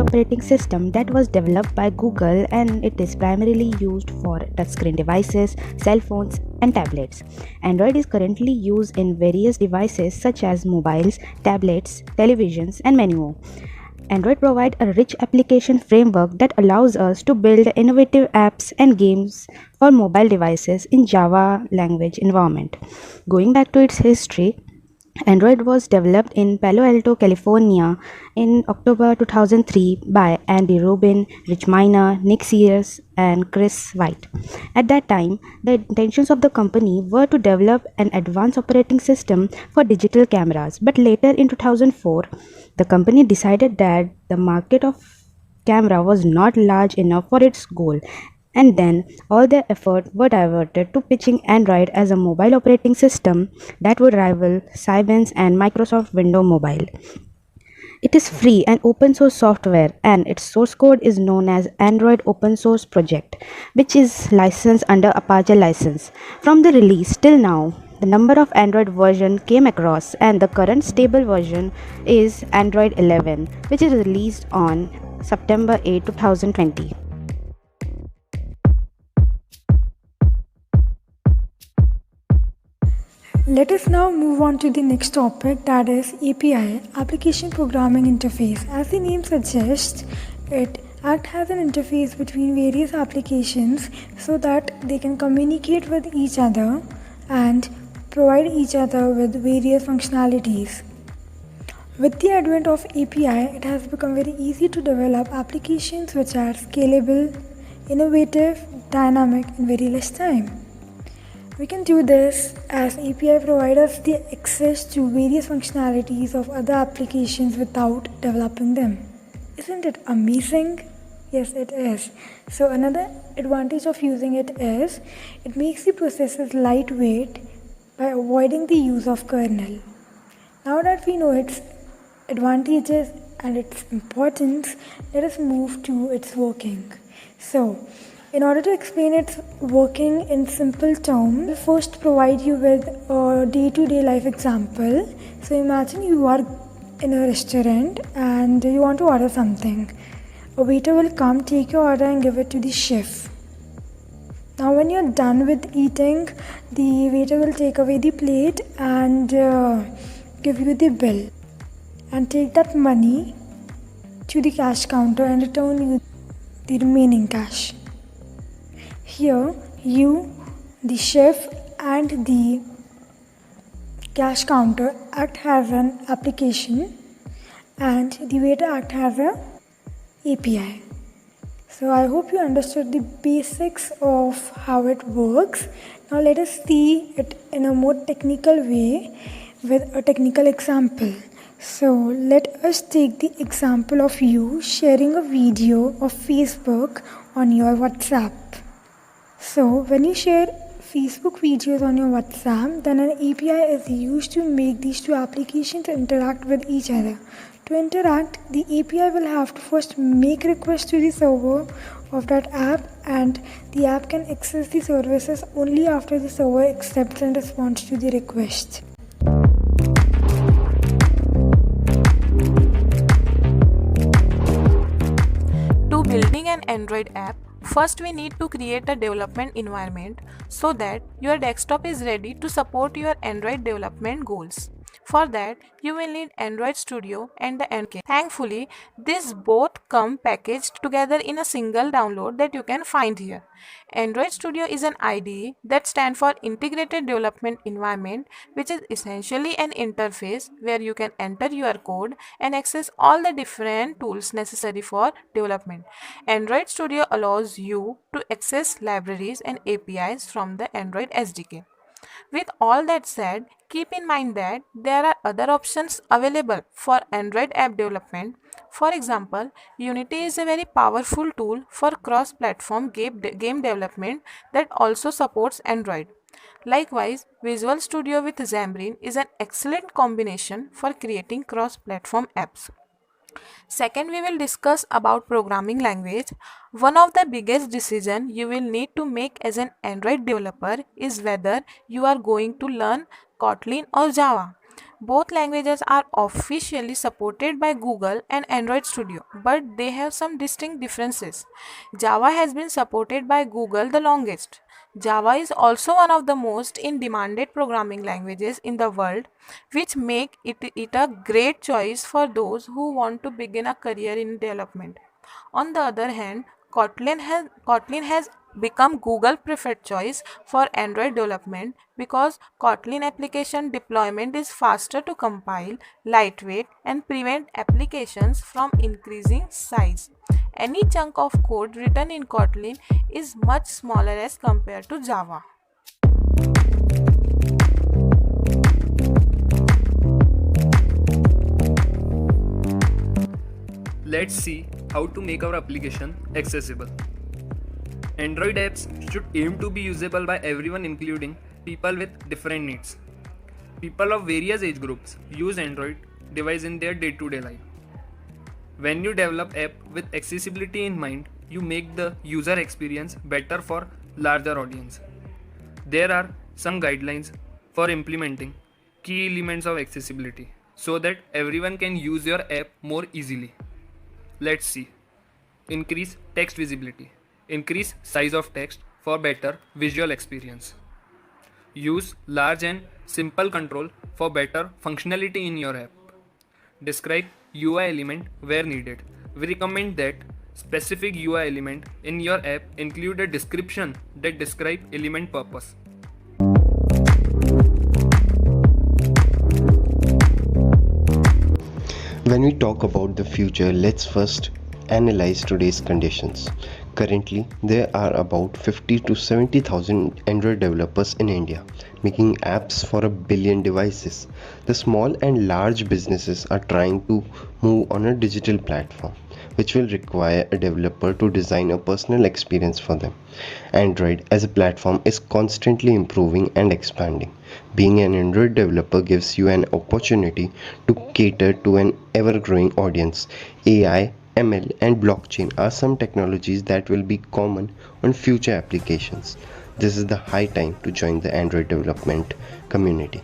operating system that was developed by Google, and it is primarily used for touchscreen devices, cell phones, and tablets. Android is currently used in various devices such as mobiles, tablets, televisions, and many more. Android provides a rich application framework that allows us to build innovative apps and games for mobile devices in Java language environment. Going back to its history, Android was developed in Palo Alto, California in October 2003 by Andy Rubin, Rich Miner, Nick Sears, and Chris White. At that time, the intentions of the company were to develop an advanced operating system for digital cameras, but later in 2004, the company decided that the market of camera was not large enough for its goal, and then all their effort were diverted to pitching Android as a mobile operating system that would rival Symbian's and Microsoft Windows Mobile. It is free and open source software, and its source code is known as Android Open Source Project, which is licensed under Apache license. From the release till now, the number of Android version came across, and the current stable version is Android 11, which is released on September 8, 2020. Let us now move on to the next topic, that is API, Application Programming Interface. As the name suggests, it acts as an interface between various applications so that they can communicate with each other and provide each other with various functionalities. With the advent of API, it has become very easy to develop applications which are scalable, innovative, dynamic in very less time. We can do this as API provides us the access to various functionalities of other applications without developing them. Isn't it amazing? Yes, it is. So another advantage of using it is it makes the processes lightweight by avoiding the use of kernel. Now that we know its advantages and its importance, let us move to its working. So, in order to explain its working in simple terms, I'll first provide you with a day-to-day life example. So imagine you are in a restaurant and you want to order something. A waiter will come, take your order and give it to the chef. Now when you're done with eating, the waiter will take away the plate and give you the bill and take that money to the cash counter and return you the remaining cash. Here, you, the chef, and the cash counter act as an application, and the waiter act as a API. So I hope you understood the basics of how it works. Now let us see it in a more technical way with a technical example. So let us take the example of you sharing a video of Facebook on your WhatsApp. So when you share Facebook videos on your WhatsApp, then an API is used to make these two applications interact with each other. To interact, the API will have to first make requests to the server of that app, and the app can access the services only after the server accepts and responds to the request. To building an Android app, first we need to create a development environment so that your desktop is ready to support your Android development goals. For that, you will need Android Studio and the NK. Thankfully, these both come packaged together in a single download that you can find here. Android Studio is an IDE that stands for Integrated Development Environment, which is essentially an interface where you can enter your code and access all the different tools necessary for development. Android Studio allows you to access libraries and APIs from the Android SDK. With all that said, keep in mind that there are other options available for Android app development. For example, Unity is a very powerful tool for cross-platform game development that also supports Android. Likewise, Visual Studio with Xamarin is an excellent combination for creating cross-platform apps. Second, we will discuss about programming language. One of the biggest decisions you will need to make as an Android developer is whether you are going to learn Kotlin or Java. Both languages are officially supported by Google and Android Studio, but they have some distinct differences. Java has been supported by Google the longest. Java is also one of the most in-demanded programming languages in the world, which make it a great choice for those who want to begin a career in development. On the other hand, Kotlin has become Google preferred choice for Android development because Kotlin application deployment is faster to compile, lightweight, and prevent applications from increasing size. Any chunk of code written in Kotlin is much smaller as compared to Java. Let's see how to make our application accessible. Android apps should aim to be usable by everyone, including people with different needs. People of various age groups use Android device in their day-to-day life. When you develop app with accessibility in mind, you make the user experience better for larger audience. There are some guidelines for implementing key elements of accessibility so that everyone can use your app more easily. Let's see. Increase text visibility. Increase size of text for better visual experience. Use large and simple control for better functionality in your app. Describe UI element where needed. We recommend that specific UI element in your app include a description that describe element purpose. When we talk about the future, let's first analyze today's conditions. Currently, there are about 50 to 70,000 Android developers in India, making apps for a billion devices. The small and large businesses are trying to move on a digital platform, which will require a developer to design a personal experience for them. Android as a platform is constantly improving and expanding. Being an Android developer gives you an opportunity to cater to an ever-growing audience. AI, ML, and blockchain are some technologies that will be common on future applications. This is the high time to join the Android development community.